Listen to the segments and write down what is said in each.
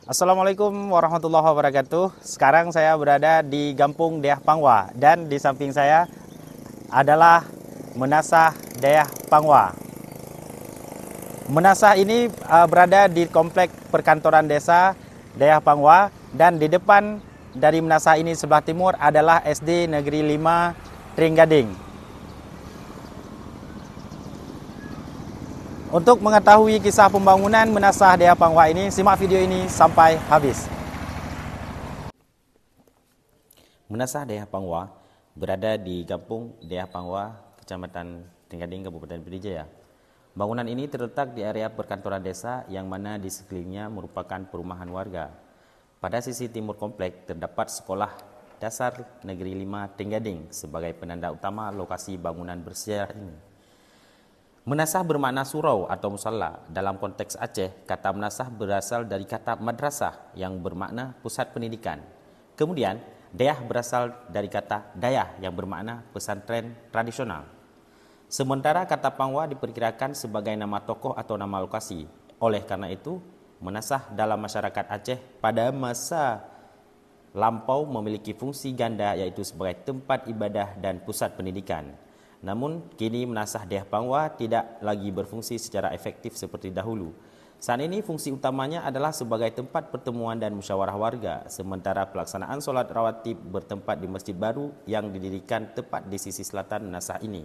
Assalamualaikum warahmatullahi wabarakatuh. Sekarang saya berada di Kampung Deah Pangwa dan di samping saya adalah Menasah Deah Pangwa. Menasah ini berada di komplek perkantoran desa Deah Pangwa dan di depan dari Menasah ini sebelah timur adalah SD Negeri 5 Tringgading. Untuk mengetahui kisah pembangunan Menasah Deah Pangwa ini, simak video ini sampai habis. Menasah Deah Pangwa berada di Kampung Deah Pangwa, Kecamatan Tringgading, Kabupaten Pidijaya. Bangunan ini terletak di area perkantoran desa yang mana di sekelilingnya merupakan perumahan warga. Pada sisi timur komplek terdapat Sekolah Dasar Negeri 5 Tringgading sebagai penanda utama lokasi bangunan bersejarah ini. Menasah bermakna surau atau musalla. Dalam konteks Aceh, kata menasah berasal dari kata madrasah yang bermakna pusat pendidikan. Kemudian, Deah berasal dari kata dayah yang bermakna pesantren tradisional. Sementara kata Pangwa diperkirakan sebagai nama tokoh atau nama lokasi. Oleh karena itu, menasah dalam masyarakat Aceh pada masa lampau memiliki fungsi ganda yaitu sebagai tempat ibadah dan pusat pendidikan. Namun, kini Menasah Deah Pangwa tidak lagi berfungsi secara efektif seperti dahulu. Saat ini fungsi utamanya adalah sebagai tempat pertemuan dan musyawarah warga, sementara pelaksanaan solat rawatib bertempat di masjid baru yang didirikan tepat di sisi selatan Menasah ini.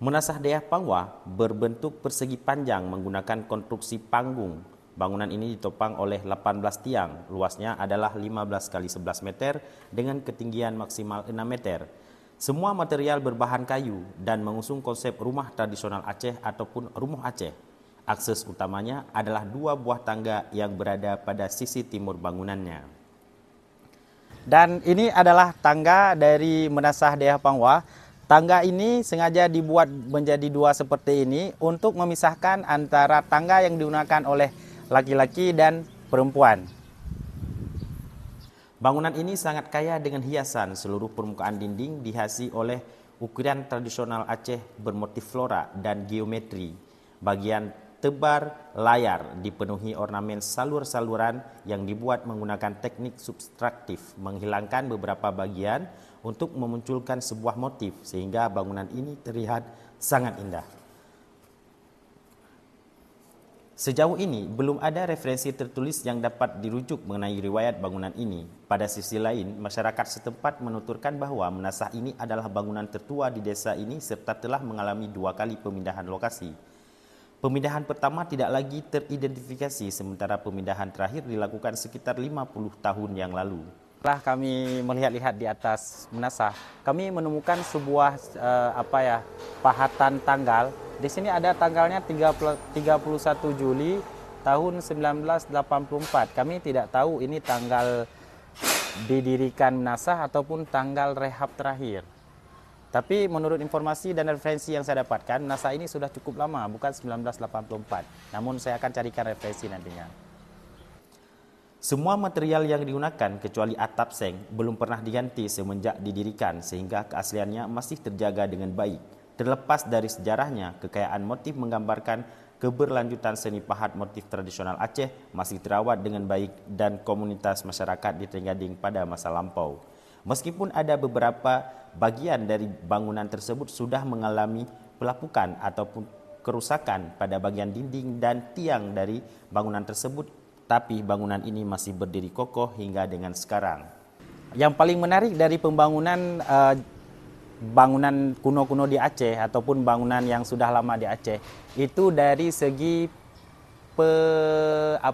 Menasah Deah Pangwa berbentuk persegi panjang menggunakan konstruksi panggung. Bangunan ini ditopang oleh 18 tiang, luasnya adalah 15 x 11 meter dengan ketinggian maksimal 6 meter. Semua material berbahan kayu dan mengusung konsep rumah tradisional Aceh ataupun rumah Aceh. Akses utamanya adalah 2 buah tangga yang berada pada sisi timur bangunannya. Dan ini adalah tangga dari Menasah Deah Pangwa. Tangga ini sengaja dibuat menjadi 2 seperti ini untuk memisahkan antara tangga yang digunakan oleh laki-laki dan perempuan. Bangunan ini sangat kaya dengan hiasan. Seluruh permukaan dinding dihiasi oleh ukiran tradisional Aceh bermotif flora dan geometri. Bagian tebar layar dipenuhi ornamen salur-saluran yang dibuat menggunakan teknik subtraktif, menghilangkan beberapa bagian untuk memunculkan sebuah motif sehingga bangunan ini terlihat sangat indah. Sejauh ini, belum ada referensi tertulis yang dapat dirujuk mengenai riwayat bangunan ini. Pada sisi lain, masyarakat setempat menuturkan bahwa Menasah ini adalah bangunan tertua di desa ini serta telah mengalami 2 kali pemindahan lokasi. Pemindahan pertama tidak lagi teridentifikasi, sementara pemindahan terakhir dilakukan sekitar 50 tahun yang lalu. Setelah kami melihat-lihat di atas Menasah, kami menemukan sebuah pahatan tanggal. Di sini ada tanggalnya 31 Juli tahun 1984. Kami tidak tahu ini tanggal didirikan Menasah ataupun tanggal rehab terakhir. Tapi menurut informasi dan referensi yang saya dapatkan, Menasah ini sudah cukup lama, bukan 1984. Namun saya akan carikan referensi nantinya. Semua material yang digunakan kecuali atap seng belum pernah diganti semenjak didirikan sehingga keasliannya masih terjaga dengan baik. Terlepas dari sejarahnya, kekayaan motif menggambarkan keberlanjutan seni pahat motif tradisional Aceh masih terawat dengan baik dan komunitas masyarakat di Tringgading pada masa lampau. Meskipun ada beberapa bagian dari bangunan tersebut sudah mengalami pelapukan ataupun kerusakan pada bagian dinding dan tiang dari bangunan tersebut, tapi bangunan ini masih berdiri kokoh hingga dengan sekarang. Yang paling menarik dari pembangunan bangunan kuno-kuno di Aceh ataupun bangunan yang sudah lama di Aceh itu dari segi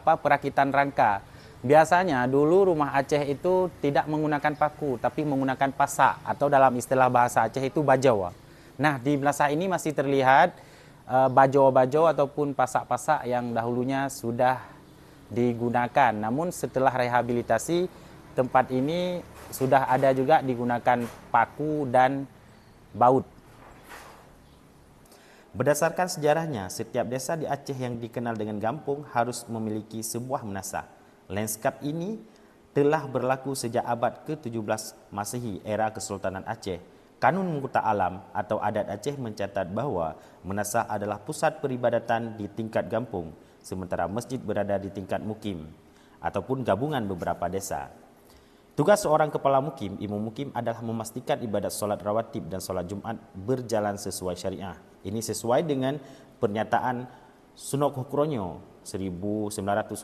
perakitan rangka. Biasanya dulu rumah Aceh itu tidak menggunakan paku tapi menggunakan pasak atau dalam istilah bahasa Aceh itu bajau. Nah, di Menasah ini masih terlihat bajau-bajau ataupun pasak-pasak yang dahulunya sudah digunakan. Namun setelah rehabilitasi tempat ini sudah ada juga digunakan paku dan baut. Berdasarkan sejarahnya, setiap desa di Aceh yang dikenal dengan kampung harus memiliki sebuah menasah. Lanskap ini telah berlaku sejak abad ke-17 Masehi, era Kesultanan Aceh. Kanun Muta Alam atau adat Aceh mencatat bahwa menasah adalah pusat peribadatan di tingkat kampung, sementara masjid berada di tingkat mukim. ataupun gabungan beberapa desa. Tugas seorang kepala mukim, imam mukim adalah memastikan ibadat solat rawatib dan solat Jumat berjalan sesuai syariah. Ini sesuai dengan pernyataan Sunok Hukronyo 1906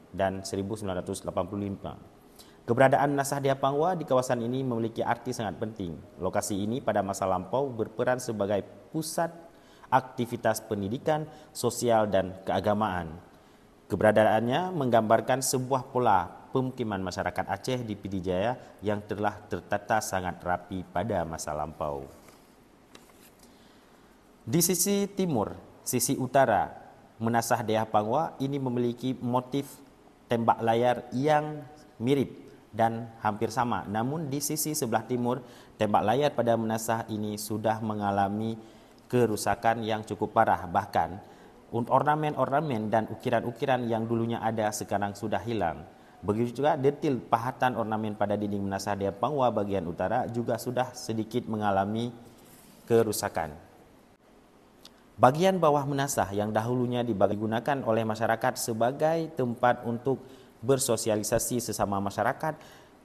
dan 1985. Keberadaan Menasah Dea Pangwa di kawasan ini memiliki arti sangat penting. Lokasi ini pada masa lampau berperan sebagai pusat aktivitas pendidikan, sosial, dan keagamaan. Keberadaannya menggambarkan sebuah pola pemukiman masyarakat Aceh di Pidijaya yang telah tertata sangat rapi pada masa lampau. Di sisi timur, sisi utara, Menasah Dea Pangwa ini memiliki motif tembak layar yang mirip dan hampir sama. Namun di sisi sebelah timur, tembak layar pada Menasah ini sudah mengalami kerusakan yang cukup parah. Bahkan ornamen-ornamen dan ukiran-ukiran yang dulunya ada sekarang sudah hilang. Begitu juga detail pahatan ornamen pada dinding Menasah Dea Pangwa bagian utara juga sudah sedikit mengalami kerusakan. Bagian bawah Menasah yang dahulunya digunakan oleh masyarakat sebagai tempat untuk bersosialisasi sesama masyarakat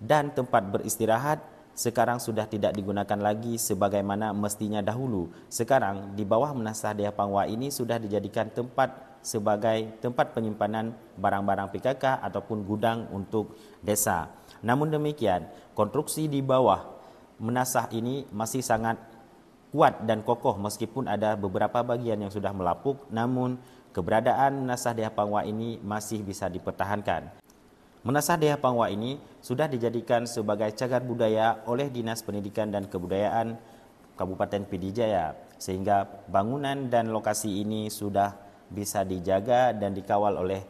dan tempat beristirahat, sekarang sudah tidak digunakan lagi sebagaimana mestinya dahulu. Sekarang di bawah Menasah Dea Pangwa ini sudah dijadikan tempat sebagai tempat penyimpanan barang-barang PKK ataupun gudang untuk desa. Namun demikian, konstruksi di bawah Menasah ini masih sangat kuat dan kokoh meskipun ada beberapa bagian yang sudah melapuk, namun keberadaan Menasah Dea Pangwa ini masih bisa dipertahankan. Menasah Dea Pangwa ini sudah dijadikan sebagai cagar budaya oleh Dinas Pendidikan dan Kebudayaan Kabupaten Pidijaya, sehingga bangunan dan lokasi ini sudah bisa dijaga dan dikawal oleh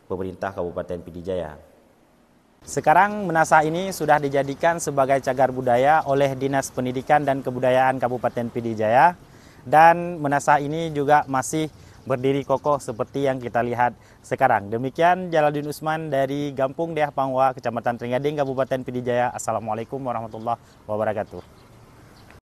pemerintah Kabupaten Pidijaya. Sekarang Menasah ini sudah dijadikan sebagai cagar budaya oleh Dinas Pendidikan dan Kebudayaan Kabupaten Pidijaya, dan Menasah ini juga masih berdiri kokoh seperti yang kita lihat sekarang. Demikian Jalaluddin Usman dari Gampung Dea Pangwa, Kecamatan Tringgading, Kabupaten Pidijaya. Assalamualaikum warahmatullahi wabarakatuh.